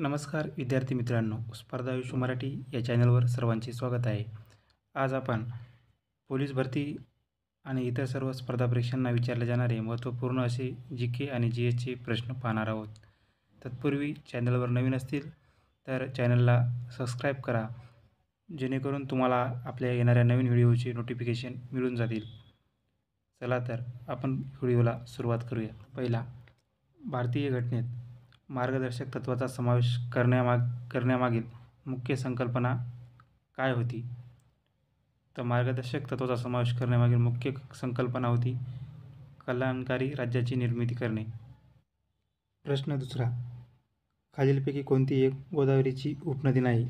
नमस्कार विद्यार्थी मित्रांनो, स्पर्धा आयुष्य मराठी या चॅनलवर सर्वांचे स्वागत आहे. आज आपण पोलीस भरती आणि इतर सर्व स्पर्धा परीक्षांना विचारले जाणारे महत्त्वपूर्ण असे जी.के. आणि जी.एसचे प्रश्न पाहणार आहोत. तत्पूर्वी चॅनलवर नवीन असतील तर चॅनलला सबस्क्राईब करा, जेणेकरून तुम्हाला आपल्या येणाऱ्या नवीन व्हिडिओचे नोटिफिकेशन मिळून जातील. चला तर आपण व्हिडिओला सुरुवात करूया. पहिला, भारतीय घटनेत मार्गदर्शक तत्त्वाचा समावेश करण्यामागील मुख्य संकल्पना काय होती? तर मार्गदर्शक तत्त्वाचा समावेश करण्यामागील मुख्य संकल्पना होती कल्याणकारी राज्याची निर्मिती करणे. प्रश्न दुसरा, खालीलपैकी कोणती एक गोदावरीची उपनदी नाही?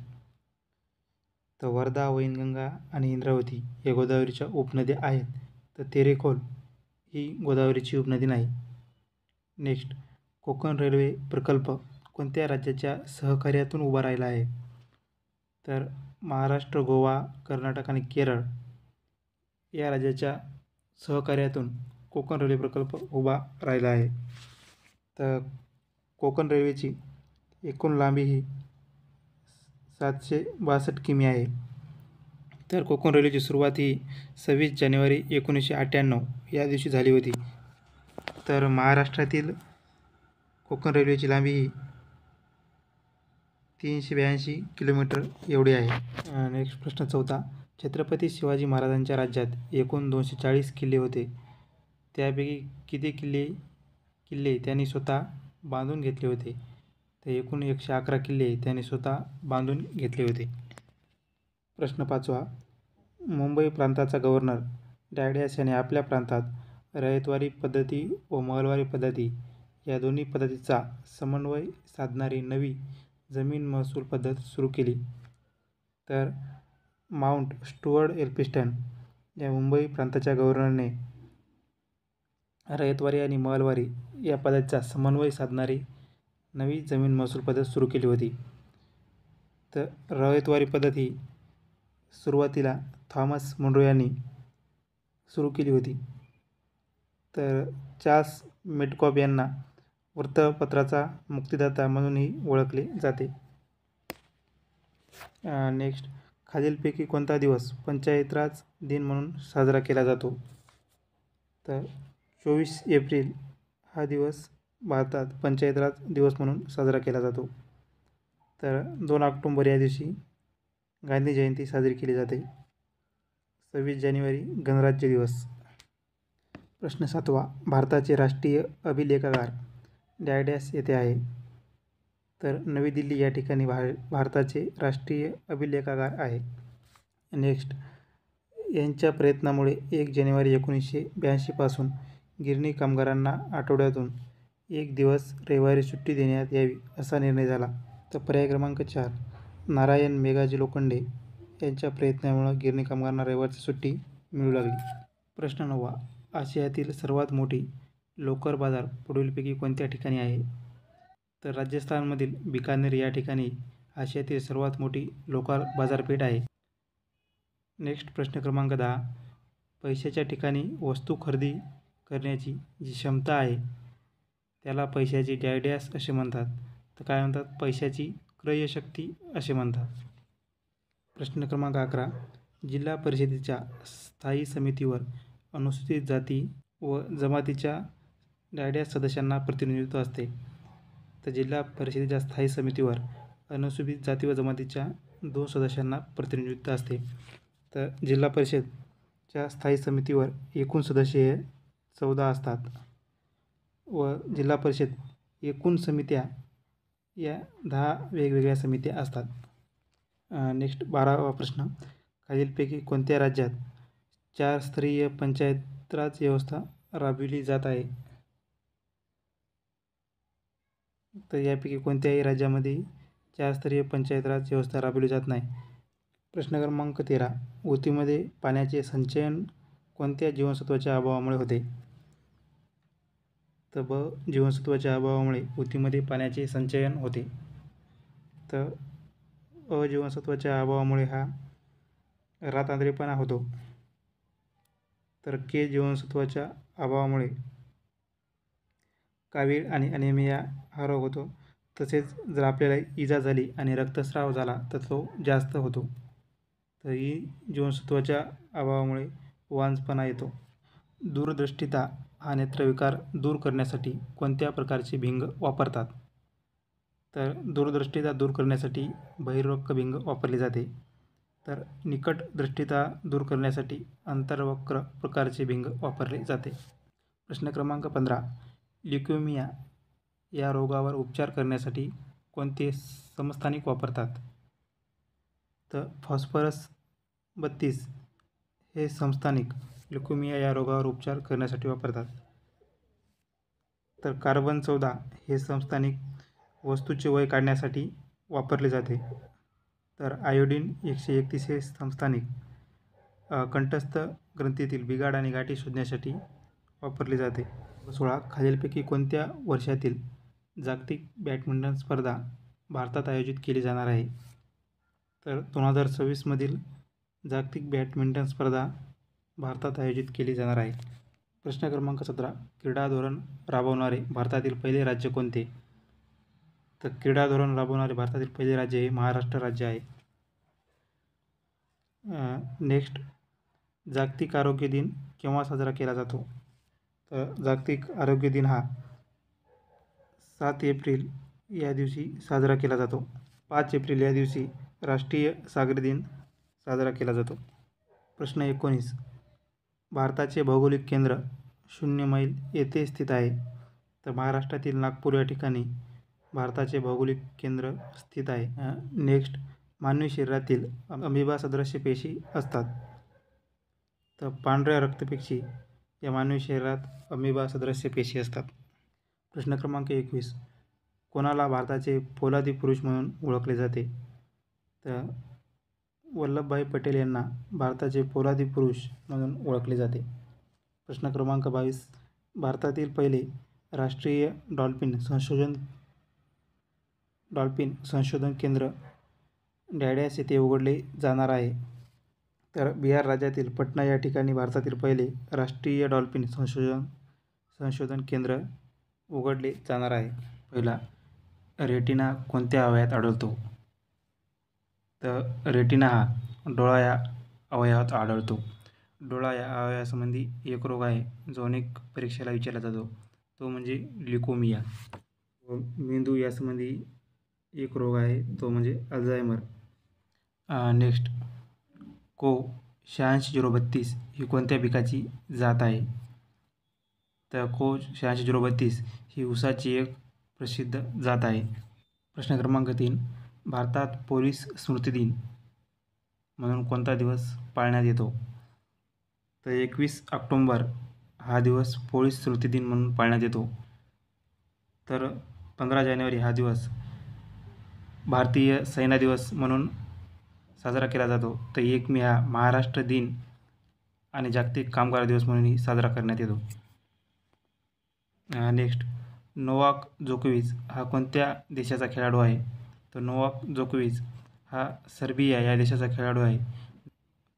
तर वर्धा, वैनगंगा आणि इंद्रावती या गोदावरीच्या उपनद्या आहेत, तर तेरेखोल ही गोदावरीची उपनदी नाही. नेक्स्ट, कोकण रेल्वे प्रकल्प कोणत्या राज्याच्या सहकार्यातून उभा राहिला आहे? तर महाराष्ट्र, गोवा, कर्नाटक आणि केरळ या राज्याच्या सहकार्यातून कोकण रेल्वे प्रकल्प उभा राहिला आहे. तर कोकण रेल्वेची एकूण लांबी ही 762 किमी आहे. तर कोकण रेल्वेची सुरुवात ही 26 जानेवारी 1998 या दिवशी झाली होती. तर महाराष्ट्रातील कोकण रेल्वेची लांबी ही 382 किलोमीटर एवढी आहे. नेक्स्ट प्रश्न चौथा, छत्रपती शिवाजी महाराजांच्या राज्यात एकूण 240 किल्ले होते, त्यापैकी किती किल्ले त्यांनी स्वतः बांधून घेतले होते? तर एकूण 111 किल्ले त्यांनी स्वतः बांधून घेतले होते. प्रश्न पाचवा, मुंबई प्रांताचा गव्हर्नर डॅश याने आपल्या प्रांतात रयतवारी पद्धती व महलवारी पद्धती या दोन्ही पद्धतीचा समन्वय साधणारी नवी जमीन महसूल पद्धत सुरू केली? तर माउंट स्टुअर्ट एल्फिन्स्टन या मुंबई प्रांताच्या गव्हर्नरने रयतवारी आणि महलवारी या पद्धतीचा समन्वय साधणारी नवी जमीन महसूल पद्धत सुरू केली होती. तर रयतवारी पद्धत ही सुरुवातीला थॉमस मुनरो यांनी सुरू केली होती. तर चार्ल्स मेटकॉफ यांना वृत्तपत्राचा मुक्तिदाता म्हणूनही ओळखले जाते. नेक्स्ट, खालीलपैकी कोणता दिवस पंचायत राज दिन म्हणून साजरा केला जातो? तर 24 एप्रिल हा दिवस भारतात पंचायत राज दिवस म्हणून साजरा केला जातो. तर 2 ऑक्टोबर या दिवशी गांधी जयंती साजरी केली जाते. 26 जानेवारी गणराज्य दिवस. प्रश्न सातवा, भारताचे राष्ट्रीय अभिलेखागार डॅश येथे आहे? तर नवी दिल्ली या ठिकाणी भारताचे राष्ट्रीय अभिलेखागार आहे. नेक्स्ट, यांच्या प्रयत्नामुळे 1 जानेवारी 1982 पासून गिरणी कामगारांना आठवड्यातून एक दिवस रविवारी सुट्टी देण्यात यावी असा निर्णय झाला. तर पर्याय क्रमांक 4, नारायण मेघाजी लोखंडे यांच्या प्रयत्नामुळे गिरणी कामगारांना रविवारची सुट्टी मिळू लागली. प्रश्न 9, आशियातील सर्वात मोठी लोकर बाजार पुढीलपैकी कोणत्या ठिकाणी आहे? तर राजस्थानमधील बिकानेर या ठिकाणी आशियातील सर्वात मोठी लोकर बाजारपेठ आहे. नेक्स्ट प्रश्न क्रमांक 10, पैशाच्या ठिकाणी वस्तू खरेदी करण्याची जी क्षमता आहे त्याला पैशाची डॅश असे म्हणतात. तर काय म्हणतात? पैशाची क्रयशक्ती असे म्हणतात. प्रश्न क्रमांक 11, जिल्हा परिषदेच्या स्थायी समितीवर अनुसूचित जाती व जमातीच्या डॅश सदस्यांना प्रतिनिधित्व असते? तर जिल्हा परिषदेच्या स्थायी समितीवर अनुसूचित जाती व जमातीच्या 2 सदस्यांना प्रतिनिधित्व असते. तर जिल्हा परिषदच्या स्थायी समितीवर एकूण सदस्य 14 असतात व जिल्हा परिषद एकूण समित्या या 10 वेगवेगळ्या समित्या असतात. नेक्स्ट 12वा प्रश्न, खालीलपैकी कोणत्या राज्यात 4 स्तरीय पंचायत राज व्यवस्था राबविली जात आहे? तर यापैकी कोणत्याही राज्यामध्ये 4 स्तरीय पंचायत राज व्यवस्था राबविली जात नाही. प्रश्न क्रमांक 13, ऊतीमध्ये पाण्याचे संचयन कोणत्या जीवनसत्वाच्या अभावामुळे होते? तर जीवनसत्वाच्या अभावामुळे ऊतीमध्ये पाण्याचे संचयन होते. तर जीवनसत्वाच्या अभावामुळे हा रातआंधळेपणा होतो. तर जीवनसत्वाच्या अभावामुळे कावीळ आणि अॅनिमिया हा रोग होतो. तसेच जर आपल्याला इजा झाली आणि रक्तस्राव झाला तर तो जास्त होतो. तर ही जीवनसत्वाच्या अभावामुळे वांजपणा येतो. दूरदृष्टिता हा नेत्रविकार दूर करण्यासाठी कोणत्या प्रकारचे भिंग वापरतात? तर दूरदृष्टिता दूर करण्यासाठी बहिर्वक्र भिंग वापरली जाते. तर निकट दृष्टिता दूर करण्यासाठी अंतर्वक्र प्रकारचे भिंग वापरले जाते. प्रश्न क्रमांक 15. ल्युकेमिया या रोगावर उपचार करण्यासाठी कोणते समस्थानिक वापरतात? तर फॉस्फरस 32 हे समस्थानिक ल्युकेमिया या रोगावर उपचार करण्यासाठी वापरतात. तर कार्बन 14 हे समस्थानिक वस्तूचे वय काढण्यासाठी वापरले जाते. तर आयोडीन 131 हे समस्थानिक कंठस्थ ग्रंथीतील बिघाड आणि गाठी शोधण्यासाठी वापरले जाते. 16. खालीलपैकी कोणत्या वर्षातील जागतिक बॅडमिंटन स्पर्धा भारतात आयोजित केली जाणार आहे? तर 2026 मधील जागतिक बॅडमिंटन स्पर्धा भारतात आयोजित केली जाणार आहे. प्रश्न क्रमांक 17. क्रीडा धोरण राबवणारे भारतातील पहिले राज्य कोणते? तर क्रीडा धोरण राबवणारे भारतातील पहिले राज्य हे महाराष्ट्र राज्य आहे. नेक्स्ट, जागतिक आरोग्य दिन केव्हा साजरा केला जातो? तर जागतिक आरोग्य दिन हा 7 एप्रिल या दिवशी साजरा केला जातो. 5 एप्रिल या दिवशी राष्ट्रीय सागरी दिन साजरा केला जातो. प्रश्न 19. भारताचे भौगोलिक केंद्र 0 मैल येथे स्थित आहे. तर महाराष्ट्रातील नागपूर या ठिकाणी भारताचे भौगोलिक केंद्र स्थित आहे. नेक्स्ट, मानवी शरीरातील अमिबा सदृश्य पेशी असतात. तर पांढऱ्या रक्तपेशी या मानवी शरीरात अमिबा सदृश्य पेशी असतात. प्रश्न क्रमांक 21. कोणाला भारताचे पोलादी पुरुष म्हणून ओळखले जाते? तर वल्लभभाई पटेल यांना भारताचे पोलादी पुरुष म्हणून ओळखले जाते. प्रश्न क्रमांक 22. भारतातील पहिले राष्ट्रीय डॉल्फिन संशोधन केंद्र डॅड्यास येथे उघडले जाणार आहे. तर बिहार राज्यातील पटना या ठिकाणी भारतातील पहिले राष्ट्रीय डॉल्फिन संशोधन केंद्र उघडले जाणार आहे. पहिला, रेटिना कोणत्या अवयवात आढळतो? तर रेटिना हा डोळा या अवयवात आढळतो. डोळा या अवयवासंबंधी एक रोग आहे जो अनेक परीक्षेला विचारला जातो, तो म्हणजे ल्युकेमिया. मेंदू यासंबंधी एक रोग आहे, तो म्हणजे अल्झायमर. नेक्स्ट, को 86 032 ही कोणत्या पिकाची जात आहे? तर को 86 032 ही ऊसाची एक प्रसिद्ध जात आहे. प्रश्न क्रमांक 3. भारतात पोलीस स्मृती दिन म्हणून कोणता दिवस पाळण्यात येतो? तर 21 ऑक्टोंबर हा दिवस पोलीस स्मृती दिन म्हणून पाळण्यात येतो. तर 15 जानेवारी हा दिवस भारतीय सेना दिवस म्हणून साजरा केला जातो. तर 1 मे हा महाराष्ट्र दिन आणि जागतिक कामगार दिवस म्हणूनही साजरा करण्यात येतो. नेक्स्ट, नोवाक जोकोविच हा कोणत्या देशाचा खेळाडू आहे? तर नोवाक जोकोविच हा सर्बिया या देशाचा खेळाडू आहे.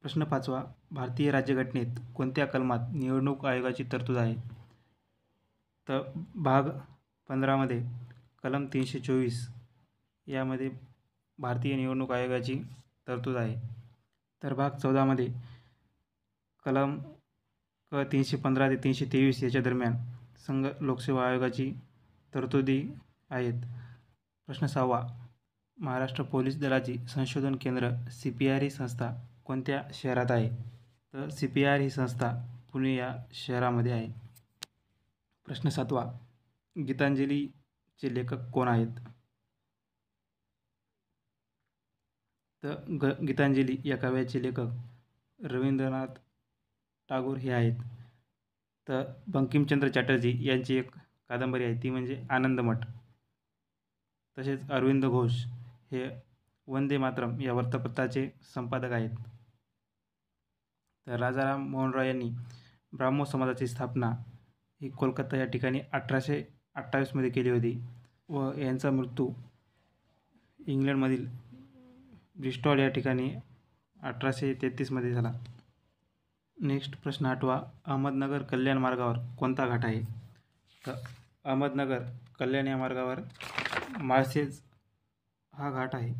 प्रश्न 5. भारतीय राज्यघटनेत कोणत्या कलमात निवडणूक आयोगाची तरतूद आहे? तर भाग 15 मध्ये कलम 324 यामध्ये भारतीय निवडणूक आयोगाची तरतूद आहे. तर भाग 14 मध्ये कलम 315 ते 323 याच्या दरम्यान संघ लोकसेवा आयोगाची तरतुदी आहेत. प्रश्न 6. महाराष्ट्र पोलीस दलाची संशोधन केंद्र CPR ही संस्था कोणत्या शहरात आहे? तर CPR ही संस्था पुणे या शहरामध्ये आहे. प्रश्न 7. गीतांजलीचे लेखक कोण आहेत? तर गीतांजली या काव्याचे लेखक रवींद्रनाथ टागोर हे आहेत. तर बंकिमचंद्र चॅटर्जी यांची एक कादंबरी आहे, ती म्हणजे आनंदमठ. तसेच अरविंद घोष हे वंदे मातरम या वृत्तपत्राचे संपादक आहेत. तर राजाराम मोहन रॉय यांनी ब्राह्मो समाजाची स्थापना ही कोलकाता या ठिकाणी 1828 मध्ये केली होती व यांचा मृत्यू इंग्लंडमधील ब्रिस्टॉल या ठिकाणी 1833 मध्ये झाला. नेक्स्ट, प्रश्न 8. अहमदनगर कल्याण मार्गावर कोणता घाट आहे? तर अहमदनगर कल्याण या मार्गावर माळशेज हा घाट आहे.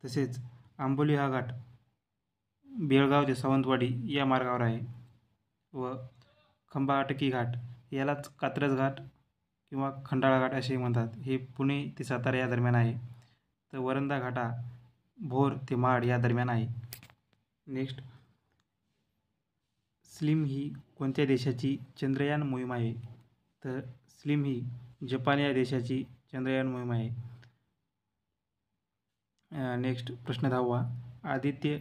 तसेच आंबोली हा घाट बेळगाव ते सावंतवाडी या मार्गावर आहे. व खंबाटकी घाट यालाच कात्रज घाट किंवा खंडाळा घाट असेही म्हणतात. हे पुणे ते सातारा या दरम्यान आहे. तर वरंधा घाट हा भोर ते महाड या दरम्यान आहे. नेक्स्ट, स्लिम ही कोणत्या देशाची चंद्रयान मोहीम आहे? तर स्लिम ही जपान या देशाची चंद्रयान मोहीम आहे. नेक्स्ट प्रश्न 10वा, आदित्य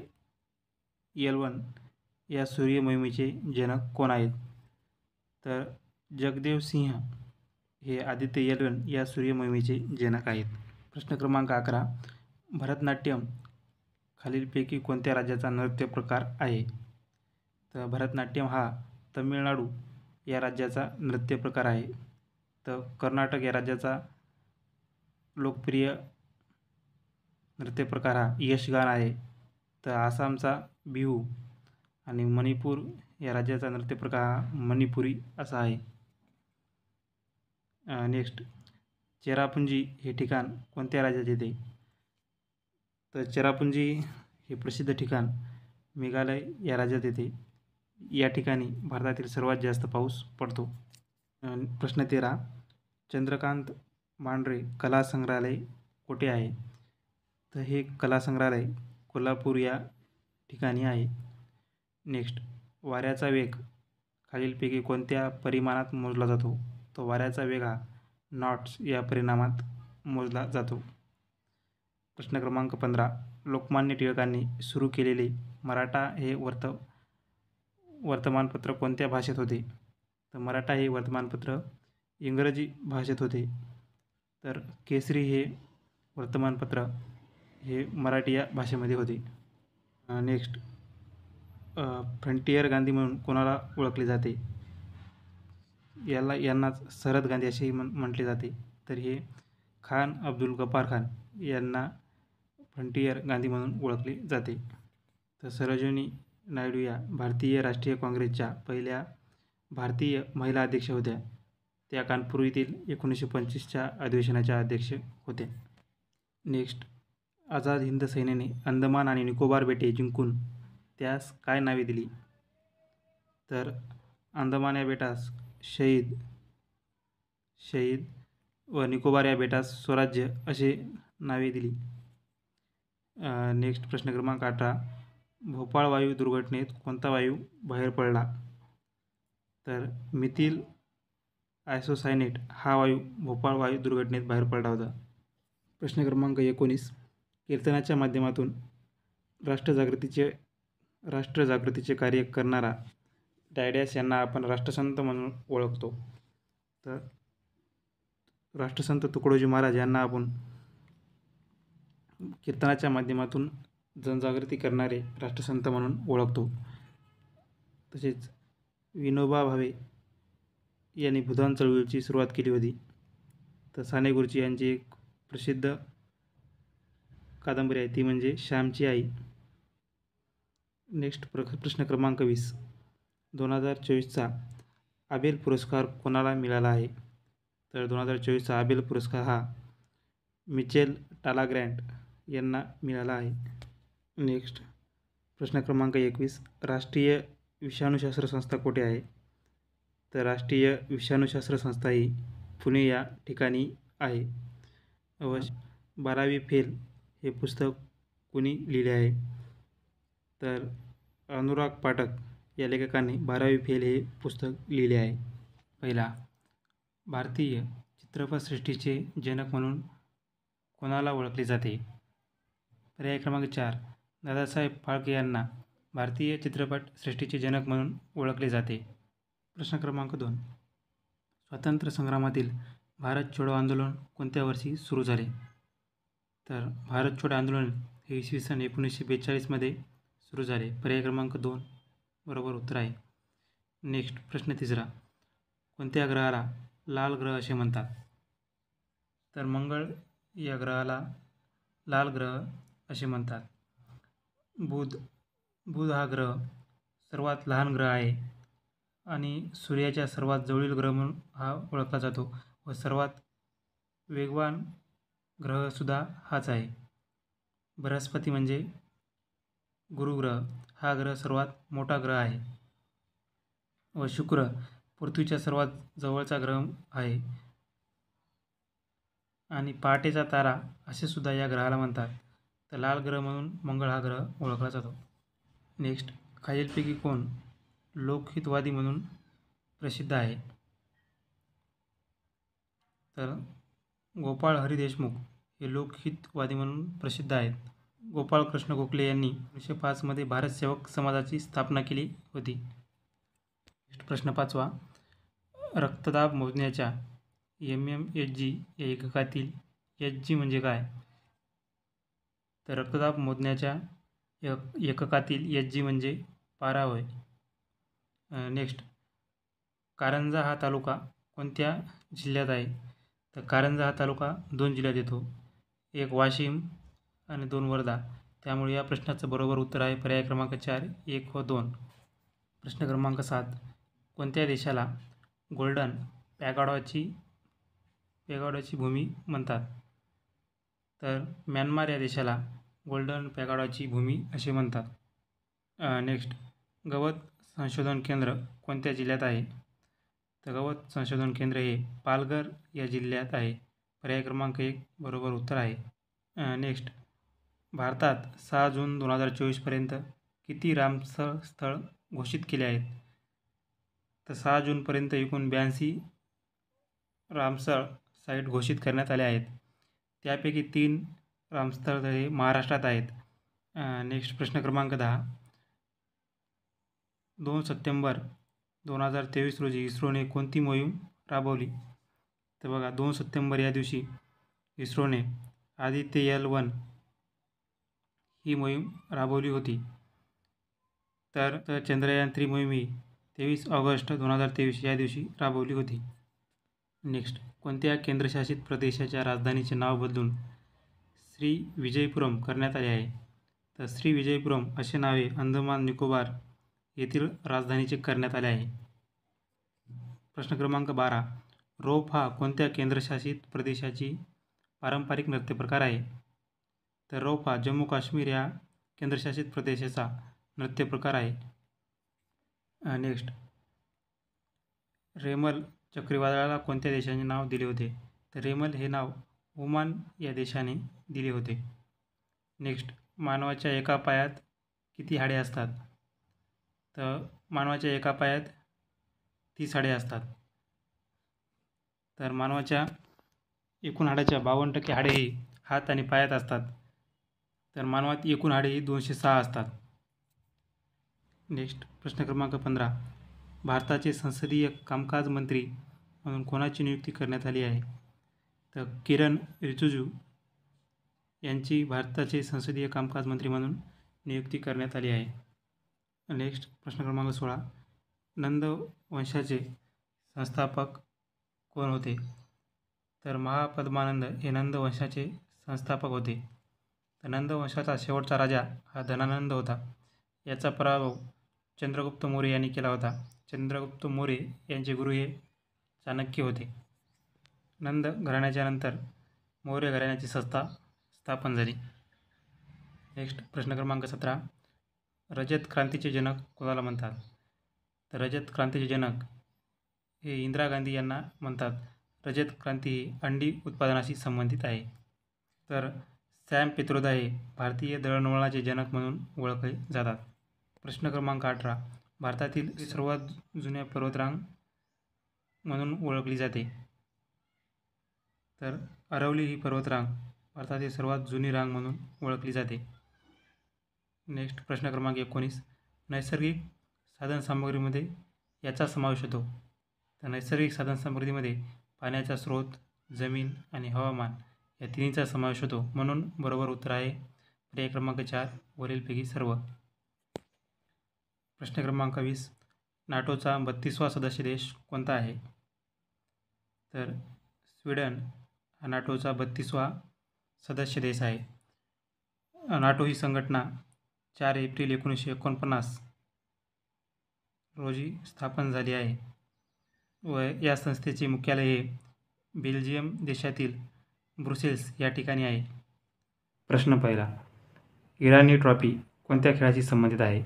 L1 या सूर्य मोहिमेचे जनक कोण आहेत? तर जगदेव सिंह हे आदित्य L1 या सूर्य मोहिमेचे जनक आहेत. प्रश्न क्रमांक 11, भरतनाट्यम खालीलपैकी कोणत्या राज्याचा नृत्य प्रकार आहे? तर भरतनाट्यम हा तमिळनाडू या राज्याचा नृत्य प्रकार आहे. तर कर्नाटक या राज्याचा लोकप्रिय नृत्य प्रकार हा यक्षगान आहे. तर आसामचा बिहू आणि मणिपूर या राज्याचा नृत्य प्रकार हा मणिपुरी असा आहे. नेक्स्ट, चेरापुंजी हे ठिकाण कोणत्या राज्यात येते? तर चेरापुंजी हे प्रसिद्ध ठिकाण मेघालय या राज्यात येते. या ठिकाणी भारतातील सर्वात जास्त पाऊस पडतो. प्रश्न 13, चंद्रकांत मांढरे कला संग्रहालय कुठे आहे? तर हे कला संग्रहालय कोल्हापूर या ठिकाणी आहे. नेक्स्ट, वाऱ्याचा वेग खालीलपैकी कोणत्या परिमाणात मोजला जातो? तो वाऱ्याचा वेग हा नॉट्स या परिमाणात मोजला जातो. प्रश्न क्रमांक 15, लोकमान्य टिळकांनी सुरू केलेले मराठा हे वर्तमानपत्र कोणत्या भाषेत होते? तर मराठा हे वर्तमानपत्र इंग्रजी भाषेत होते. तर केसरी हे वर्तमानपत्र हे मराठी या भाषेमध्ये होते. नेक्स्ट, फ्रंटियर गांधी म्हणून कोणाला ओळखले जाते? यांनाच सरहद गांधी असेही म्हटले जाते. तर हे खान अब्दुल गफ्फार खान यांना फ्रंटियर गांधी म्हणून ओळखले जाते. तर सरोजिनी नायडू या भारतीय राष्ट्रीय काँग्रेसच्या पहिल्या भारतीय महिला अध्यक्ष होत्या. त्या कानपूर येथील 1925च्या अधिवेशनाच्या अध्यक्ष होत्या. नेक्स्ट, आझाद हिंद सेनेने अंदमान आणि निकोबार बेटे जिंकून त्यास काय नावे दिली? तर अंदमान या बेटास शहीद व निकोबार या बेटास स्वराज्य असे नावे दिली. नेक्स्ट प्रश्न क्रमांक 18, भोपाळ वायू दुर्घटनेत कोणता वायू बाहेर पडला? तर मिथिल आयसोसायनेट हा वायू भोपाळ वायू दुर्घटनेत बाहेर पडला होता. प्रश्न क्रमांक 19, कीर्तनाच्या माध्यमातून राष्ट्रजागृतीचे कार्य करणारा डॅडॅस यांना आपण राष्ट्रसंत म्हणून ओळखतो. तर राष्ट्रसंत तुकडोजी महाराज यांना आपण कीर्तनाच्या माध्यमातून जनजागृती करणारे राष्ट्रसंत म्हणून ओळखतो. तसेच विनोबा भावे यांनी भूदान चळवळीची सुरुवात केली होती. तर साने गुरुजी यांची एक प्रसिद्ध कादंबरी आहे ती म्हणजे श्यामची आई. नेक्स्ट प्रश्न क्रमांक 20, 2024चा आबेल पुरस्कार कोणाला मिळाला आहे? तर 2024चा आबेल पुरस्कार हा मिचेल टालाग्रँट यांना मिळाला आहे. नेक्स्ट प्रश्न क्रमांक 21, राष्ट्रीय विषाणूशास्त्र संस्था कुठे आहे? तर राष्ट्रीय विषाणूशास्त्र संस्था ही पुणे या ठिकाणी आहे. 12वी फेल हे पुस्तक कुणी लिहिले आहे? तर अनुराग पाठक या लेखकाने 12वी फेल हे पुस्तक लिहिले आहे. पहिला, भारतीय चित्रपटसृष्टीचे जनक म्हणून कोणाला ओळखले जाते? पर्याय क्रमांक 4, दादासाहेब फाळके यांना भारतीय चित्रपटसृष्टीचे जनक म्हणून ओळखले जाते. प्रश्न क्रमांक 2, स्वातंत्र्य संग्रामातील भारत छोडो आंदोलन कोणत्या वर्षी सुरू झाले? तर भारत छोडो आंदोलन हे इसवी सन 1942मध्ये सुरू झाले. पर्याय क्रमांक 2 बरोबर उत्तर आहे. नेक्स्ट प्रश्न 3, कोणत्या ग्रहाला लाल ग्रह असे म्हणतात? तर मंगळ या ग्रहाला लाल ग्रह असे म्हणतात. बुध हा ग्रह सर्वात लहान ग्रह आहे आणि सूर्याच्या सर्वात जवळील ग्रह म्हणून हा ओळखला जातो व सर्वात वेगवान ग्रहसुद्धा हाच आहे. बृहस्पती म्हणजे गुरुग्रह, हा ग्रह सर्वात मोठा ग्रह आहे. व शुक्र पृथ्वीच्या सर्वात जवळचा ग्रह आहे. आणि पहाटेचा तारा असे सुद्धा या ग्रहाला म्हणतात. तर लाल ग्रह म्हणून मंगळ हा ग्रह ओळखला जातो. नेक्स्ट, खालीलपैकी कोण लोकहितवादी म्हणून प्रसिद्ध आहे? तर गोपाळ हरी देशमुख हे लोकहितवादी म्हणून प्रसिद्ध आहेत. गोपाळ कृष्ण गोखले यांनी 1905 मध्ये भारत सेवक समाजाची स्थापना केली होती. प्रश्न 5वा, रक्तदाब मोजण्याच्या mmHg या एककातील Hg म्हणजे काय? तर रक्तदाब मोजण्याच्या एककातील Hg म्हणजे पारा होय. नेक्स्ट, कारंजा हा तालुका कोणत्या जिल्ह्यात आहे? तर कारंजा हा तालुका 2 जिल्ह्यात येतो, एक वाशिम आणि 2 वर्धा. त्यामुळे या प्रश्नाचं बरोबर उत्तर आहे पर्याय क्रमांक 4, 1 व 2. प्रश्न क्रमांक 7, कोणत्या देशाला गोल्डन पॅगॉडाची भूमी म्हणतात? तर म्यानमार या देशाला गोल्डन पॅगॉडाची भूमी असे म्हणतात. नेक्स्ट, गवत संशोधन केंद्र कोणत्या जिल्ह्यात आहे? तर गवत संशोधन केंद्र हे पालघर या जिल्ह्यात आहे. पर्याय क्रमांक 1 बरोबर उत्तर आहे. नेक्स्ट, भारतात 6 जून 2024 पर्यंत किती रामसर स्थळ घोषित केले आहेत? तर 6 जूनपर्यंत एकूण 82 रामसर साईट घोषित करण्यात आल्या आहेत. त्यापैकी 3 रामस्थळ हे महाराष्ट्रात आहेत. नेक्स्ट, प्रश्न क्रमांक 10, 2 सप्टेंबर 2023 रोजी इस्रोने कोणती मोहीम राबवली? तर बघा, 2 सप्टेंबर या दिवशी इस्रोने आदित्य L1 ही मोहीम राबवली होती. तर चंद्रयान 3 मोहीम ही 23 ऑगस्ट 2023 या दिवशी राबवली होती. नेक्स्ट, कोणत्या केंद्रशासित प्रदेशाच्या राजधानीचे नाव बदलून श्री विजयपुरम करण्यात आले आहे? तर श्री विजयपुरम असे नावे अंदमान निकोबार येथील राजधानीचे करण्यात आले आहे. प्रश्न क्रमांक 12, रोप हा कोणत्या केंद्रशासित प्रदेशाची पारंपरिक नृत्यप्रकार आहे? तर रोप हा जम्मू काश्मीर या केंद्रशासित प्रदेशाचा नृत्यप्रकार आहे. नेक्स्ट, रेमल चक्रीवादळाला कोणत्या देशाने नाव दिले होते? तर रेमल हे नाव ओमान या देशाने दिले होते. नेक्स्ट, मानवाच्या एका पायात किती हाडे असतात? तर मानवाच्या एका पायात 30 हाडे असतात. तर मानवाच्या एकूण हाडाच्या 52% हाडे ही हात आणि पायात असतात. तर मानवात एकूण हाडे ही 206 असतात. नेक्स्ट, प्रश्न क्रमांक 15, भारताचे संसदीय कामकाज मंत्री म्हणून कोणाची नियुक्ती करण्यात आली आहे? तर किरण रिजिजू यांची भारताचे संसदीय कामकाज मंत्री म्हणून नियुक्ती करण्यात आली आहे. नेक्स्ट, प्रश्न क्रमांक 16, नंद वंशाचे संस्थापक कोण होते? तर महापद्मानंद हे नंद वंशाचे संस्थापक होते. तर नंद वंशाचा शेवटचा राजा हा धनानंद होता. याचा पराभव चंद्रगुप्त मौर्य यांनी केला होता. चंद्रगुप्त मौर्य यांचे गुरु हे चाणक्य होते. नंद घराण्याच्या नंतर मौर्य घराण्याची सत्ता स्थापन झाली. नेक्स्ट, प्रश्न क्रमांक 17, रजत क्रांतीचे जनक कोणाला म्हणतात? तर रजत क्रांतीचे जनक हे इंदिरा गांधी यांना म्हणतात. रजत क्रांती ही अंडी उत्पादनाशी संबंधित आहे. तर सॅम पित्रोदा हे भारतीय दळणवळणाचे जनक म्हणून ओळखले जातात. प्रश्न क्रमांक 18, भारतातील सर्वात जुन्या पर्वतरांग म्हणून ओळखली जाते? तर अरवली ही पर्वतरांग भारतातील सर्वात जुनी रांग म्हणून ओळखली जाते. नेक्स्ट, प्रश्न क्रमांक 19, नैसर्गिक साधनसामग्रीमध्ये याचा समावेश होतो? तर नैसर्गिक साधनसामग्रीमध्ये पाण्याचा स्रोत, जमीन आणि हवामान या तिन्हीचा समावेश होतो. म्हणून बरोबर उत्तर आहे पर्याय क्रमांक 4 वरीलपैकी सर्व. प्रश्न क्रमांक 20, नाटोचा 32वा सदस्य देश कोणता आहे? तर स्वीडन हा नाटोचा 32वा सदस्य देश आहे. नाटो ही संघटना 4 एप्रिल 1949 रोजी स्थापन झाली आहे व या संस्थेचे मुख्यालय हे बेल्जियम देशातील ब्रुसेल्स या ठिकाणी आहे. प्रश्न पहिला, इराणी ट्रॉफी कोणत्या खेळाशी संबंधित आहे?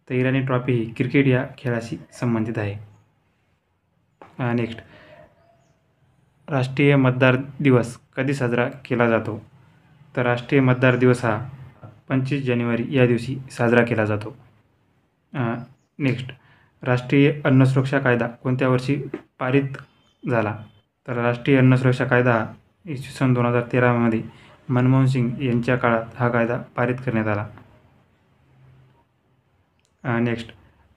तर इराणी ट्रॉफी ही क्रिकेट या खेळाशी संबंधित आहे. नेक्स्ट, राष्ट्रीय मतदार दिवस कधी साजरा केला जातो? तर राष्ट्रीय मतदार दिवस हा 25 जानेवारी या दिवशी साजरा केला जातो. नेक्स्ट, राष्ट्रीय अन्न सुरक्षा कायदा कोणत्या वर्षी पारित झाला? तर राष्ट्रीय अन्न सुरक्षा कायदा हा इसवी सन 2013मध्ये मनमोहन सिंग यांच्या काळात हा कायदा पारित करण्यात आला. नेक्स्ट,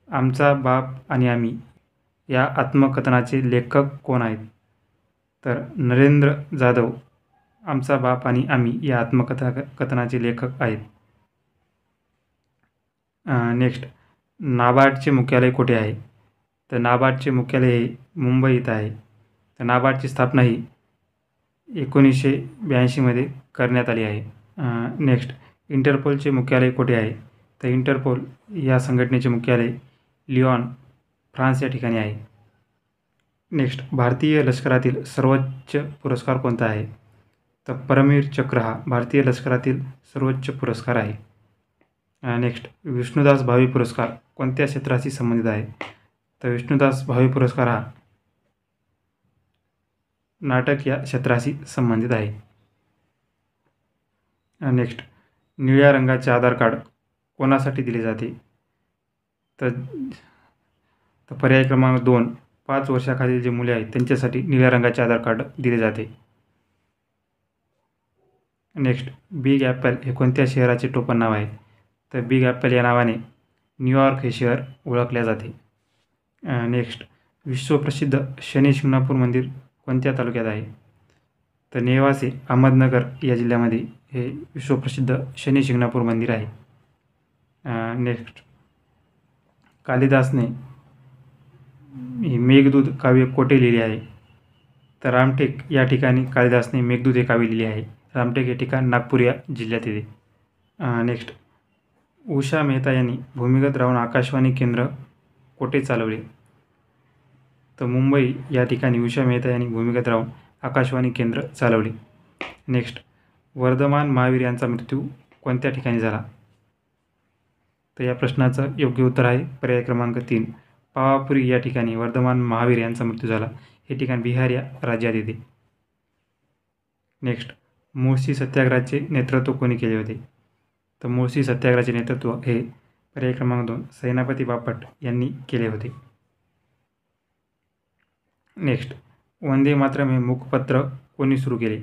आमचा बाप आणि आम्ही या आत्मकथनाचे लेखक कोण आहेत? तर नरेंद्र जाधव आमचा बाप आणि आम्ही या कथनाचे लेखक आहेत. नेक्स्ट, नाबार्डचे मुख्यालय कुठे आहे? तर नाबार्डचे मुख्यालय हे मुंबई इथं आहे. तर नाबार्डची स्थापना ही 1982मध्ये करण्यात आली आहे. नेक्स्ट, इंटरपोलचे मुख्यालय कुठे आहे? तर इंटरपोल या संघटनेचे मुख्यालय लिऑन, फ्रान्स या ठिकाणी आहे. नेक्स्ट, भारतीय लष्करातील सर्वोच्च पुरस्कार कोणता आहे? तर परमवीर चक्र हा भारतीय लष्करातील सर्वोच्च पुरस्कार आहे. नेक्स्ट, विष्णुदास भावे पुरस्कार कोणत्या क्षेत्राशी संबंधित आहे? तर विष्णुदास भावे पुरस्कार हा नाटक या क्षेत्राशी संबंधित आहे. नेक्स्ट, निळ्या रंगाचे आधार कार्ड कोणासाठी दिले जाते? तर पर्याय क्रमांक 2, 5 वर्षाखालील जे मुले आहेत त्यांच्यासाठी निळ्या रंगाचे आधार कार्ड दिले जाते. नेक्स्ट, बिग ॲपल हे कोणत्या शहराचे टोपण नाव आहे? तर बिग ॲपल या नावाने न्यूयॉर्क हे शहर ओळखले जाते. नेक्स्ट, विश्वप्रसिद्ध शनी शिंगणापूर मंदिर कोणत्या तालुक्यात आहे? तर नेवासे, अहमदनगर या जिल्ह्यामध्ये हे विश्वप्रसिद्ध शनी शिंगणापूर मंदिर आहे. नेक्स्ट, कालिदासने मेघदूत काव्य कोठे लिहिले आहे? तर रामटेक या ठिकाणी कालिदासने मेघदूत हे काव्य लिहिले आहे. रामटेक हे ठिकाण नागपूर या जिल्ह्यात येते. नेक्स्ट, उषा मेहता यांनी भूमिगत राहून आकाशवाणी केंद्र कोठे चालवले? तर मुंबई या ठिकाणी उषा मेहता यांनी भूमिगत राहून आकाशवाणी केंद्र चालवले. नेक्स्ट, वर्धमान महावीर यांचा मृत्यू कोणत्या ठिकाणी झाला? तर या प्रश्नाचं योग्य उत्तर आहे पर्याय क्रमांक 3, पावापुरी या ठिकाणी वर्धमान महावीर यांचा मृत्यू झाला. हे ठिकाण बिहार या राज्यात येते. नेक्स्ट, मुळशी सत्याग्रहाचे नेतृत्व कोणी केले होते? तर मुळशी सत्याग्रहाचे नेतृत्व हे पर्याय क्रमांक 2, सेनापती बापट यांनी केले होते. नेक्स्ट, वंदे मातरम हे मुखपत्र कोणी सुरू केले?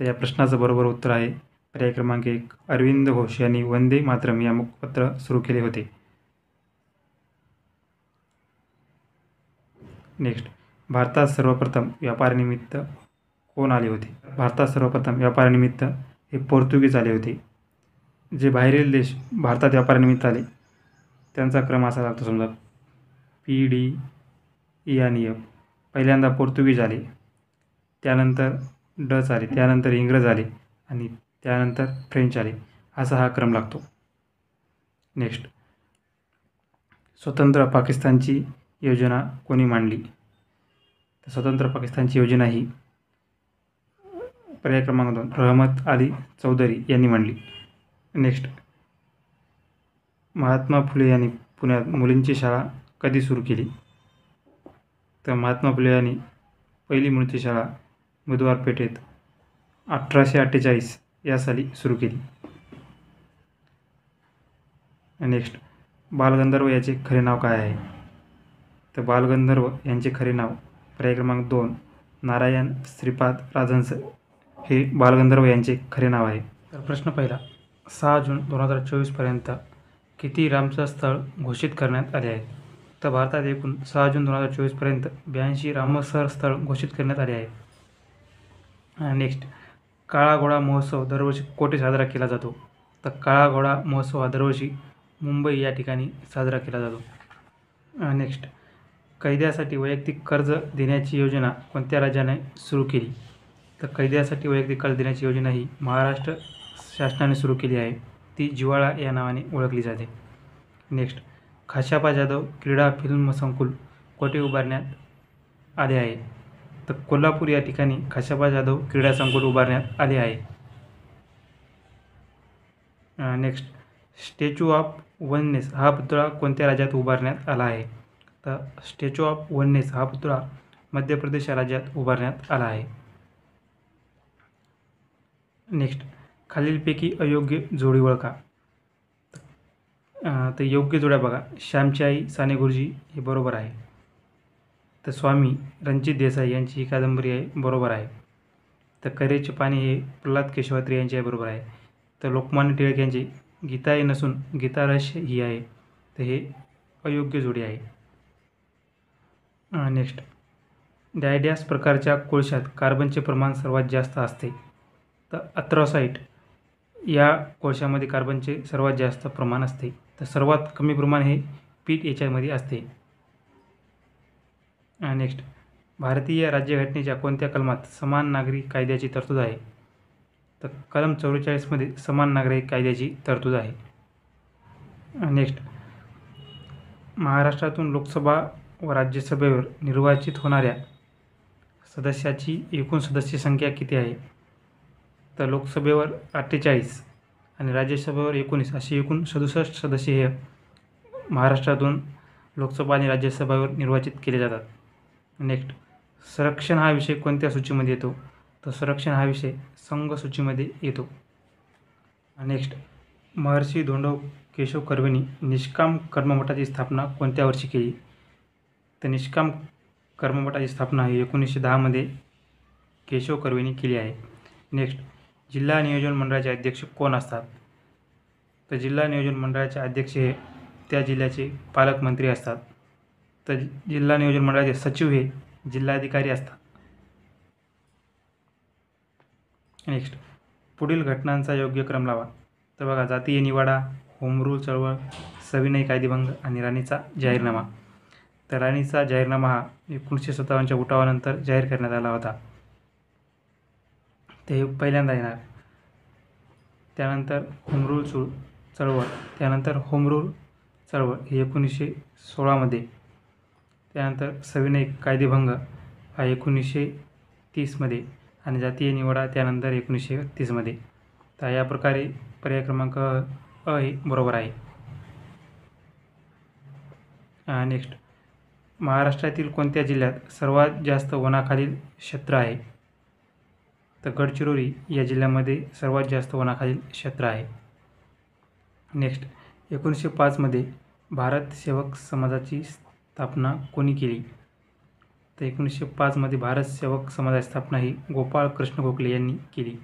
तर या प्रश्नाचं बरोबर उत्तर आहे पर्याय क्रमांक 1, अरविंद घोष यांनी वंदे मातरम या मुखपत्र सुरू केले होते. नेक्स्ट, भारतात सर्वप्रथम व्यापारानिमित्त कोण आले होते? भारतात सर्वप्रथम व्यापारानिमित्त हे पोर्तुगीज आले होते. जे बाहेरील देश भारतात व्यापारानिमित्त आले त्यांचा क्रम असा लागतो. समजा PD, E आणि F. पहिल्यांदा पोर्तुगीज आले, त्यानंतर डच आले, त्यानंतर इंग्रज आले आणि त्यानंतर फ्रेंच आले, असा हा क्रम लागतो. नेक्स्ट, स्वतंत्र पाकिस्तानची योजना कोणी मांडली? तर स्वतंत्र पाकिस्तानची योजना ही पर्याय क्रमांक 2, रहमत अली चौधरी यांनी मांडली. नेक्स्ट, महात्मा फुले यांनी पुण्यात मुलींची शाळा कधी सुरू केली? तर महात्मा फुले यांनी पहिली मुलींची शाळा बुधवार पेठेत 1848 या साली सुरू केली. नेक्स्ट, बालगंधर्व याचे खरे नाव काय आहे? तर बालगंधर्व यांचे खरे नाव पर्याय क्रमांक 2, नारायण श्रीपाद राजहंस हे बालगंधर्व यांचे खरे नाव आहे. तर प्रश्न पहिला, 6 जून 2024पर्यंत किती रामसर स्थळ घोषित करण्यात आले आहेत? तर भारतात एकूण 6 जून 2024पर्यंत 82 रामसर स्थळ घोषित करण्यात आले आहेत. नेक्स्ट, काळा घोडा महोत्सव दरवर्षी कोठे साजरा केला जातो? तर काळा घोडा महोत्सव हा दरवर्षी मुंबई या ठिकाणी साजरा केला जातो. नेक्स्ट, कैद्यासाठी वैयक्तिक कर्ज देण्याची योजना कोणत्या राज्याने सुरू केली? तर कैद्यासाठी वैयक्तिक कर्ज देण्याची योजना ही महाराष्ट्र शासनाने सुरू केली आहे. ती जिव्हाळा या नावाने ओळखली जाते. नेक्स्ट, खाशाबा जाधव क्रीडा फिल्म संकुल कोठे उभारण्यात आले आहे? तर कोल्हापूर या ठिकाणी खाशाबा जाधव क्रीडा संकुल उभारण्यात आले आहे. नेक्स्ट, स्टॅच्यू ऑफ वननेस हा पुतळा कोणत्या राज्यात उभारण्यात आला आहे? तर स्टॅच्यू ऑफ वननेस हा पुतळा मध्य प्रदेश या राज्यात उभारण्यात आला आहे. नेक्स्ट, खालीलपैकी अयोग्य जोडी ओळखा. तर योग्य जोड्या बघा, श्यामची आई साने गुरुजी हे बरोबर आहे. तर स्वामी रणजित देसाई यांची ही कादंबरी आहे, बरोबर आहे. तर करेचे पाणी हे प्रल्हाद केशवात्री यांचे आहे, बरोबर आहे. तर लोकमान्य टिळक यांची गीता हे नसून गीता रहस्य ही आहे, तर हे अयोग्य जोडी आहे. नेक्स्ट, डायडॅस प्रकारच्या कोळशात कार्बनचे प्रमाण सर्वात जास्त असते. तर अँथ्रासाइट या कोळशामध्ये कार्बनचे सर्वात जास्त प्रमाण असते. तर सर्वात कमी प्रमाण हे पीठ याच्यामध्ये असते. नेक्स्ट, भारतीय राज्यघटनेच्या कोणत्या कलमात समान नागरी कायद्याची तरतूद आहे? तर कलम 44मध्ये समान नागरी कायद्याची तरतूद आहे. नेक्स्ट, महाराष्ट्रातून लोकसभा व राज्यसभेवर निर्वाचित होणाऱ्या सदस्याची एकूण सदस्य संख्या किती आहे? तर लोकसभेवर 48 आणि राज्यसभेवर 19 असे एकूण 67 सदस्य हे महाराष्ट्रातून लोकसभा आणि राज्यसभेवर निर्वाचित केले जातात. नेक्स्ट, संरक्षण हा विषय कोणत्या सूचीमध्ये येतो? तर संरक्षण हा विषय संघ सूचीमध्ये येतो. नेक्स्ट, महर्षी धोंडो केशव कर्वेंनी निष्काम कर्ममठाची स्थापना कोणत्या वर्षी केली? तर निष्काम कर्ममठाची स्थापना ही 1910मध्ये केशव कर्वेंनी केली आहे. नेक्स्ट, जिल्हा नियोजन मंडळाचे अध्यक्ष कोण असतात? तर जिल्हा नियोजन मंडळाचे अध्यक्ष हे त्या जिल्ह्याचे पालकमंत्री असतात. तर जिल्हा नियोजन मंडळाचे सचिव हे जिल्हाधिकारी असतात. नेक्स्ट, पुढील घटनांचा योग्य क्रम लावा. तर बघा, जातीय निवाडा, होम रूल चळवळ, सविनय कायदेभंग आणि राणीचा जाहीरनामा. तर राणीचा जाहीरनामा हा 1957च्या उठावानंतर जाहीर करण्यात आला होता, ते पहिल्यांदा येणार. त्यानंतर होम रूल चळवळ, त्यानंतर होम रूल चळवळ हे 1916मध्ये. त्यानंतर सविनय कायदेभंग हा 1930मध्ये आणि जातीय निवाडा त्यानंतर 1931मध्ये. तर या प्रकारे पर्याय क्रमांक अ हे बरोबर आहे. नेक्स्ट, महाराष्ट्रातील कोणत्या जिल्ह्यात सर्वात जास्त वनाखालील क्षेत्र आहे? तर गडचिरोली या जिल्ह्यामध्ये सर्वात जास्त वनाखालील क्षेत्र आहे. नेक्स्ट, 1905मध्ये भारत सेवक समाजाची स्थापना कोणी केली? तर 1905मध्ये भारत सेवक समाजाची स्थापना ही गोपाळ कृष्ण गोखले यांनी केली.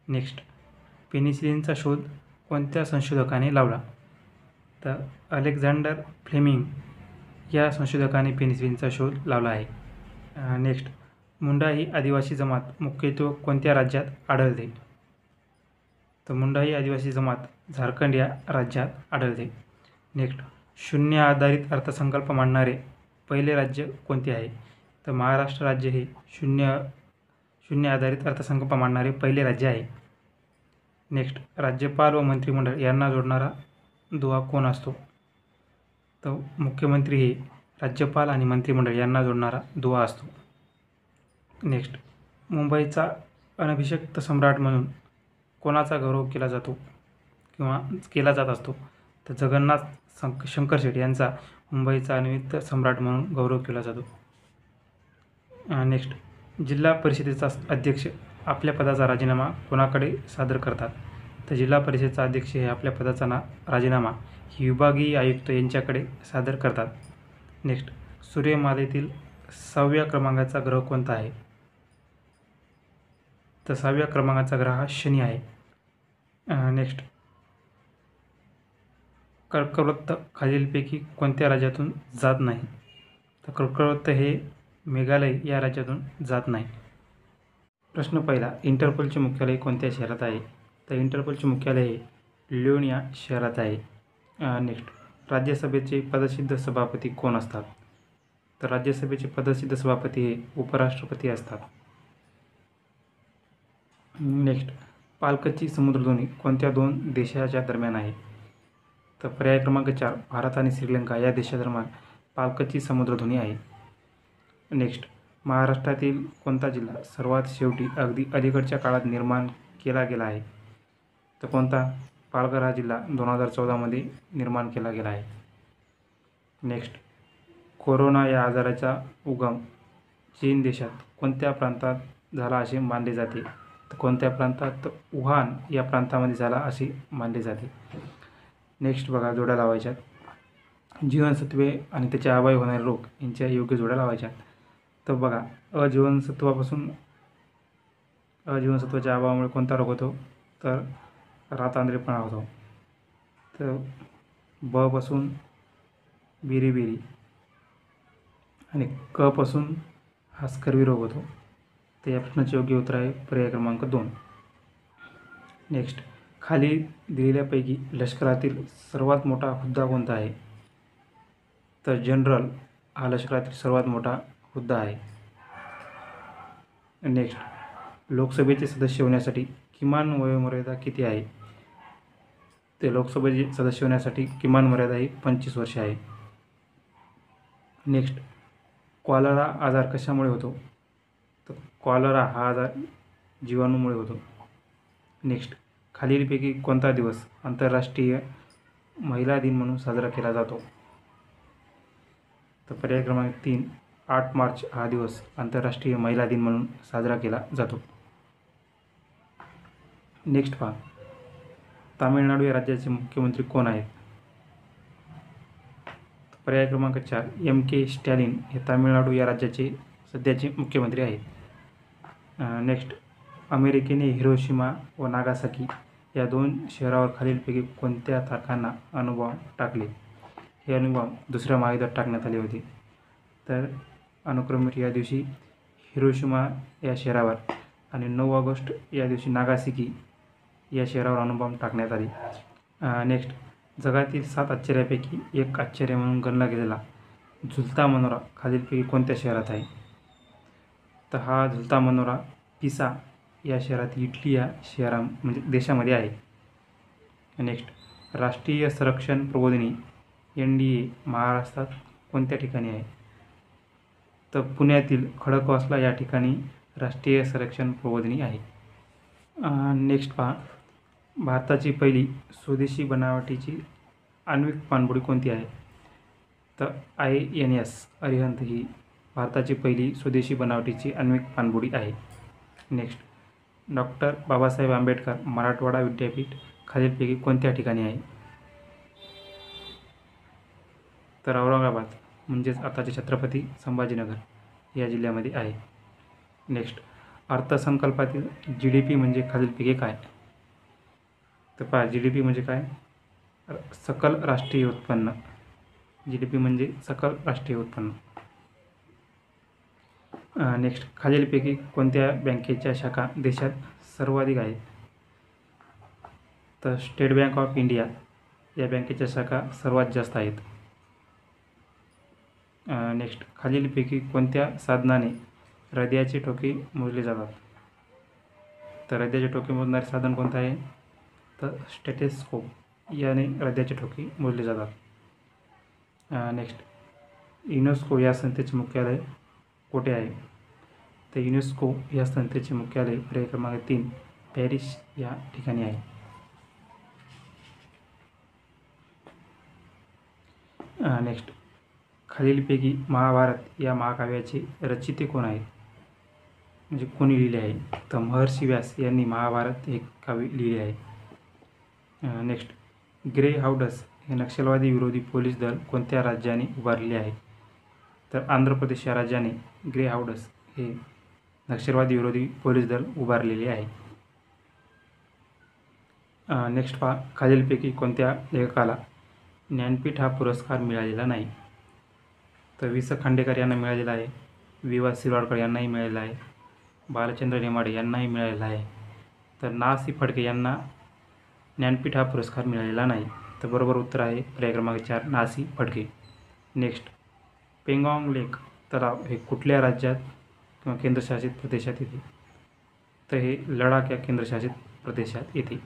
नेक्स्ट, पेनिसिलिनचा शोध कोणत्या संशोधकाने लावला? तर अलेक्झांडर फ्लेमिंग या संशोधकाने पेनिसिलिनचा शोध लावला आहे. नेक्स्ट, मुंडा ही आदिवासी जमात मुख्यत्वे कोणत्या राज्यात आढळते? तर मुंडा ही आदिवासी जमात झारखंड या राज्यात आढळते. नेक्स्ट, शून्य आधारित अर्थसंकल्प मांडणारे पहिले राज्य कोणते आहे? तर महाराष्ट्र राज्य हे शून्य आधारित अर्थसंकल्प मांडणारे पहिले राज्य आहे. नेक्स्ट, राज्यपाल व मंत्रिमंडळ यांना जोडणारा दुवा कोण असतो? तर मुख्यमंत्री हे राज्यपाल आणि मंत्रिमंडळ यांना जोडणारा दुवा असतो. नेक्स्ट, मुंबईचा अनभिषिक्त सम्राट म्हणून कोणाचा गौरव केला जातो किंवा केला जात असतो? तर जगन्नाथ शंकरशेठ यांचा मुंबईचा अनभिषिक्त सम्राट म्हणून गौरव केला जातो. नेक्स्ट, जिल्हा परिषदेचा अध्यक्ष आपल्या पदाचा राजीनामा कोणाकडे सादर करतात? तर जिल्हा परिषदेचा अध्यक्ष हे आपल्या पदाचा राजीनामा ही विभागीय आयुक्त यांच्याकडे सादर करतात. नेक्स्ट, सूर्यमालेतील 6व्या क्रमांकाचा ग्रह कोणता आहे? तर 6व्या क्रमांकाचा ग्रह हा शनी आहे. नेक्स्ट, कर्कवृत्त खालीलपैकी कोणत्या राज्यातून जात नाही? तर कर्कवृत्त हे मेघालय या राज्यातून जात नाही. प्रश्न पहिला, इंटरपोलचे मुख्यालय कोणत्या शहरात आहे? तर इंटरपोलचे मुख्यालय हे लिओन या शहरात आहे. नेक्स्ट, राज्यसभेचे पदसिद्ध सभापती कोण असतात? तर राज्यसभेचे पदसिद्ध सभापती हे उपराष्ट्रपती असतात. नेक्स्ट, पालकची समुद्रधुनी कोणत्या दोन देशाच्या दरम्यान आहे? तर पर्याय क्रमांक 4, भारत आणि श्रीलंका या देशादरम्यान पालकची समुद्रधुनी आहे. नेक्स्ट, महाराष्ट्रातील कोणता जिल्हा सर्वात शेवटी अगदी अलीकडच्या काळात निर्माण केला गेला आहे? तर कोणता? पालघर हा जिल्हा 2014मध्ये निर्माण केला गेला आहे. नेक्स्ट, कोरोना या आजाराचा उगम चीन देशात कोणत्या प्रांतात झाला असे मानले जाते? तर कोणत्या प्रांतात? तर वुहान या प्रांतामध्ये झाला असे मानले जाते. नेक्स्ट बघा, जोड्या लावायच्यात. जीवनसत्वे आणि त्याचे अभावी होणारे रोग यांच्या योग्य जोड्या लावायच्या. तर बघा, अजीवनसत्वाच्या अभावामुळे कोणता रोग होतो? तर रातआंधळेपणा होतो. तर ब पासून बिरीबिरी आणि क पासून हा स्कर्वी रोग होतो. तर या प्रश्नाचे योग्य उत्तर आहे पर्याय क्रमांक 2. नेक्स्ट, खाली दिलेल्यापैकी लष्करातील सर्वात मोठा हुद्दा कोणता आहे? तर जनरल हा लष्करातील सर्वात मोठा हुद्दा आहे. नेक्स्ट, लोकसभेचे सदस्य होण्यासाठी किमान वयोमर्यादा किती आहे? ते लोकसभेचे सदस्य होण्यासाठी किमान मर्यादा ही 25 वर्षे आहे. नेक्स्ट, कॉलरा आजार कशामुळे होतो? तर कॉलरा हा आजार जीवाणूमुळे होतो. नेक्स्ट, खालीलपैकी कोणता दिवस आंतरराष्ट्रीय महिला दिन म्हणून साजरा केला जातो? तर पर्याय क्रमांक 3, 8 मार्च हा दिवस आंतरराष्ट्रीय महिला दिन म्हणून साजरा केला जातो. नेक्स्ट पहा, तामिळनाडू या राज्याचे मुख्यमंत्री कोण आहेत? पर्याय क्रमांक 4, M.K. स्टॅलिन हे तामिळनाडू या राज्याचे सध्याचे मुख्यमंत्री आहेत. नेक्स्ट, अमेरिकेने हिरोशिमा व नागासाकी या 2 शहरावर खालीलपैकी कोणत्या तारखांना अणुबॉम्ब टाकले? हे अणुबॉम्ब दुसऱ्या महायुद्धात टाकण्यात आले होते. तर अनुक्रमे या दिवशी हिरोशिमा या शहरावर आणि 9 ऑगस्ट या दिवशी नागासाकी या शहरावर अणुबॉम्ब टाकण्यात आले. नेक्स्ट, जगातील 7 आश्चर्यापैकी एक आश्चर्य म्हणून गणला गेलेला झुलता मनोरा खालीलपैकी कोणत्या शहरात आहे? तर हा झुलता मनोरा पिसा या शहरात इटली या म्हणजे देशामध्ये आहे. नेक्स्ट, राष्ट्रीय संरक्षण प्रबोधिनी NDA महाराष्ट्रात कोणत्या ठिकाणी आहे? तर पुण्यातील खडकवासला या ठिकाणी राष्ट्रीय संरक्षण प्रबोधिनी आहे. नेक्स्ट पहा, भारताची पहिली स्वदेशी बनावटीची आण्विक पाणबुडी कोणती आहे? तर INS अरिहंत ही भारताची पहिली स्वदेशी बनावटीची आण्विक पाणबुडी आहे. नेक्स्ट, डॉक्टर बाबासाहेब आंबेडकर मराठवाडा विद्यापीठ खालीलपैकी कोणत्या ठिकाणी आहे? तर औरंगाबाद म्हणजेच आताचे छत्रपती संभाजीनगर या जिल्ह्यामध्ये आहे. नेक्स्ट, अर्थसंकल्पातील GDP म्हणजे खालीलपैकी काय? तर पहा, GDP म्हणजे काय? सकल राष्ट्रीय उत्पन्न. GDP म्हणजे सकल राष्ट्रीय उत्पन्न. नेक्स्ट, खालीलपैकी कोणत्या बँकेच्या शाखा देशात सर्वाधिक आहेत? तर स्टेट बँक ऑफ इंडिया या बँकेच्या शाखा सर्वात जास्त आहेत. नेक्स्ट, खालीलपैकी कोणत्या साधनाने हृदयाचे ठोके मोजले जातात? तर हृदयाचे ठोके मोजणारे साधन कोणतं आहे? तर स्टेथोस्कोप याने हृदयाचे ठोके मोजले जातात. नेक्स्ट, युनेस्को या संस्थेचे मुख्यालय कोठे आहे? तर युनेस्को या संस्थेचे मुख्यालय पर्याय क्रमांक 3 पॅरिस या ठिकाणी आहे. नेक्स्ट, खालीलपैकी महाभारत या महाकाव्याचे रचिते कोण आहेत? म्हणजे कोणी लिहिले आहे? तर महर्षी व्यास यांनी महाभारत हे काव्य लिहिले आहे. नेक्स्ट, ग्रे हाऊड्स हे नक्षलवादी विरोधी पोलीस दल कोणत्या राज्याने उभारले आहे? तर आंध्र प्रदेश या राज्याने ग्रे हाऊड्स हे नक्षलवादी विरोधी पोलीस दल उभारलेले आहे. नेक्स्ट पहा, खालीलपैकी कोणत्या लेखकाला ज्ञानपीठ हा पुरस्कार मिळालेला नाही? तर वि. स. खांडेकर यांना मिळालेला आहे, वि. वा. शिरवाडकर यांनाही मिळालेला आहे, बालचंद्र नेमाडे यांनाही मिळालेला आहे. तर ना. सी. फडके यांना ज्ञानपीठ हा पुरस्कार मिळालेला नाही. तर बरोबर उत्तर आहे पर्याय क्रमांक 4 ना. सी. फडके. नेक्स्ट, पेंगॉंग लेक तलाव हे कुठल्या राज्यात किंवा केंद्रशासित प्रदेशात येते? तर हे लडाख या केंद्रशासित प्रदेशात येते.